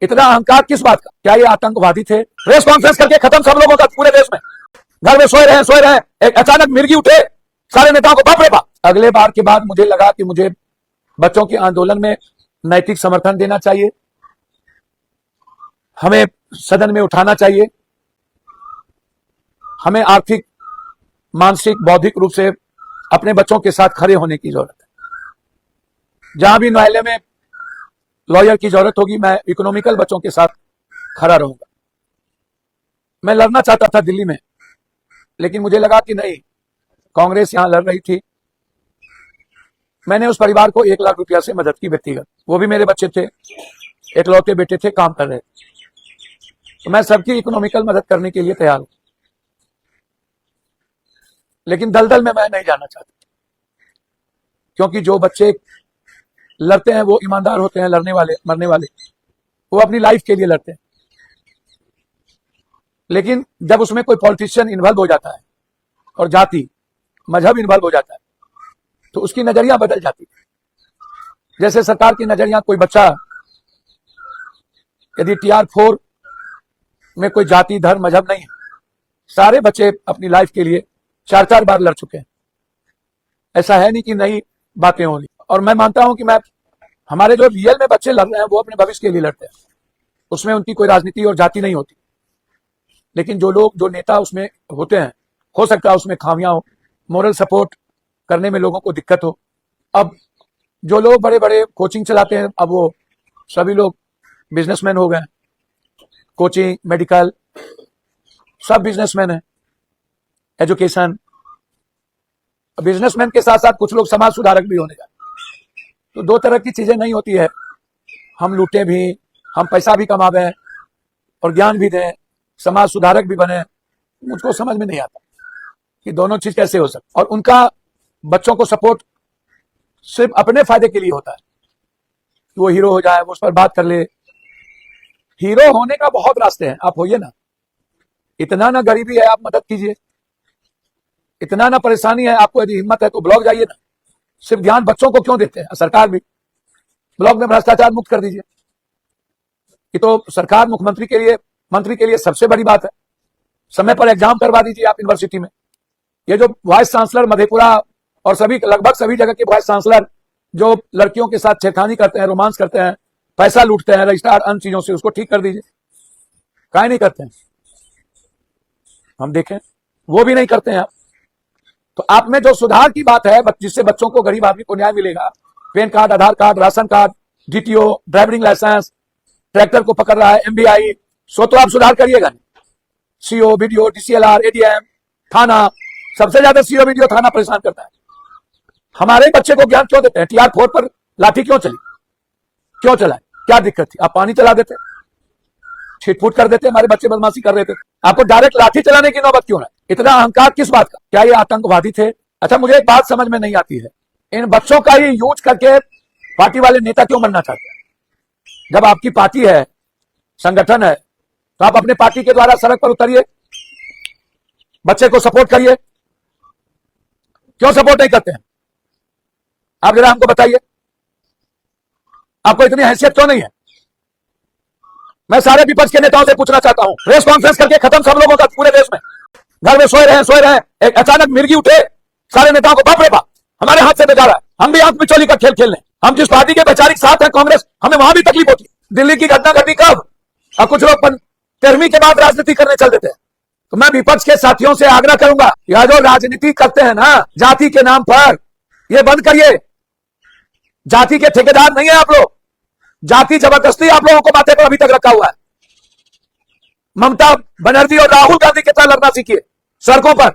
इतना अहंकार किस बात का? क्या ये आतंकवादी थे? प्रेस कॉन्फ्रेंस करके खत्म सब लोगों का पूरे देश में। घर में सोए रहे, एक अचानक मिर्गी उठे, सारे नेताओं को बाप रे बाप। अगले बार के बाद मुझे लगा कि मुझे बच्चों के आंदोलन में नैतिक समर्थन देना चाहिए, हमें सदन में उठाना चाहिए, हमें आर्थिक, मानसिक, बौद्धिक रूप से अपने बच्चों के साथ खड़े होने की जरूरत है। जहां भी न्यायालय में लॉयर की जरूरत होगी, मैं इकोनॉमिकल बच्चों के साथ खड़ा रहूंगा। मैं लड़ना चाहता था दिल्ली में, लेकिन मुझे लगा कि नहीं, कांग्रेस यहां लड़ रही थी। मैंने उस परिवार को 1 लाख रुपया से मदद की व्यक्तिगत, वो भी मेरे बच्चे थे, इकलौते बेटे थे, काम कर रहे थे। तो मैं सबकी इकोनॉमिकल मदद करने के लिए तैयार हूं, लेकिन दलदल में मैं नहीं जाना चाहता, क्योंकि जो बच्चे लड़ते हैं वो ईमानदार होते हैं। लड़ने वाले, मरने वाले, वो अपनी लाइफ के लिए लड़ते हैं। लेकिन जब उसमें कोई पॉलिटिशियन इन्वॉल्व हो जाता है और जाति, मजहब इन्वॉल्व हो जाता है, तो उसकी नजरिया बदल जाती है। जैसे सरकार की नजरिया, कोई बच्चा यदि TR4 में कोई जाति, धर्म, मजहब नहीं है, सारे बच्चे अपनी लाइफ के लिए 4-4 बार लड़ चुके हैं। ऐसा है नहीं कि नई बातें होंगी। और मैं मानता हूं कि हमारे जो रियल में बच्चे लड़ रहे हैं वो अपने भविष्य के लिए लड़ते हैं, उसमें उनकी कोई राजनीति और जाति नहीं होती। लेकिन जो लोग, जो नेता उसमें होते हैं, हो सकता है उसमें खामियां हो, मोरल सपोर्ट करने में लोगों को दिक्कत हो। अब जो लोग बड़े बड़े कोचिंग चलाते हैं, अब वो सभी लोग बिजनेसमैन हो गए हैं। कोचिंग, मेडिकल, सब बिजनेसमैन है। एजुकेशन, बिजनेसमैन के साथ साथ कुछ लोग समाज सुधारक भी होने जाते। तो 2 तरह की चीजें नहीं होती है, हम लूटे भी, हम पैसा भी कमावे और ज्ञान भी दें, समाज सुधारक भी बने। मुझको समझ में नहीं आता कि दोनों चीज कैसे हो सकती। और उनका बच्चों को सपोर्ट सिर्फ अपने फायदे के लिए होता है कि वो हीरो हो जाए, वो उस पर बात कर ले। हीरो होने का बहुत रास्ते हैं, आप होइए ना। इतना ना गरीबी है, आप मदद कीजिए। इतना ना परेशानी है, आपको यदि हिम्मत है तो ब्लॉक जाइए ना। सिर्फ ध्यान बच्चों को क्यों देते हैं? सरकार भी ब्लॉक में भ्रष्टाचार मुक्त कर दीजिए। ये तो सरकार, मुख्यमंत्री के लिए, मंत्री के लिए सबसे बड़ी बात है। समय पर एग्जाम करवा दीजिए आप यूनिवर्सिटी में। ये जो वाइस चांसलर मधेपुरा और सभी, लगभग सभी जगह के वाइस चांसलर जो लड़कियों के साथ छेड़खानी करते हैं, रोमांस करते हैं, पैसा लूटते हैं, रजिस्ट्रार, अन्य चीजों से, उसको ठीक कर दीजिए। काहे नहीं करते हैं? हम देखें, वो भी नहीं करते हैं आप। तो आप में जो सुधार की बात है, जिससे बच्चों को, गरीब आदमी को न्याय मिलेगा, PAN card, Aadhaar card, ration card, DTO, driving licence, tractor को पकड़ रहा है, MBI, सो तो आप सुधार करिएगा नहीं। CO, BDO, DCLR, ADM, थाना, सबसे ज्यादा CO, BDO, थाना परेशान करता है। हमारे बच्चे को ज्ञान क्यों देते हैं? TR4 पर लाठी क्यों चली? क्यों चला? क्या दिक्कत थी? आप पानी चला देते, छिटफुट कर देते, हमारे बच्चे बदमाशी कर रहे थे, आपको डायरेक्ट लाठी चलाने की नौबत क्यों है? इतना अहंकार किस बात का? क्या ये आतंकवादी थे? अच्छा, मुझे एक बात समझ में नहीं आती है, इन बच्चों का ही यूज करके पार्टी वाले नेता क्यों बनना चाहते हैं? जब आपकी पार्टी है, संगठन है, तो आप अपने पार्टी के द्वारा सड़क पर उतरिए, बच्चे को सपोर्ट करिए। क्यों सपोर्ट नहीं करते हैं? आप जरा हमको बताइए, आपको इतनी हैसियत क्यों नहीं है? मैं सारे विपक्ष के नेताओं से पूछना चाहता हूं, प्रेस कॉन्फ्रेंस करके खत्म सब लोगों का पूरे देश में। घर में सोए रहे, एक अचानक मिर्गी उठे, सारे नेताओं को बाप रे बाप, हमारे हाथ से बेचारा, हम भी आंख मिचौली का खेल खेल लें। हम जिस पार्टी के वैचारिक साथ हैं, कांग्रेस, हमें वहां भी तकलीफ होती है। दिल्ली की घटना घटी कब? और कुछ लोग 13वीं के बाद राजनीति करने चल देते हैं। तो मैं विपक्ष के साथियों से आग्रह करूंगा, यह जो राजनीति करते हैं ना जाति के नाम पर, यह बंद करिए। जाति के ठेकेदार नहीं है आप लोग। जाति जबरदस्ती आप लोगों को माथे पर अभी तक रखा हुआ है। ममता बनर्जी और राहुल गांधी के साथ लड़ना सीखिए सड़कों पर।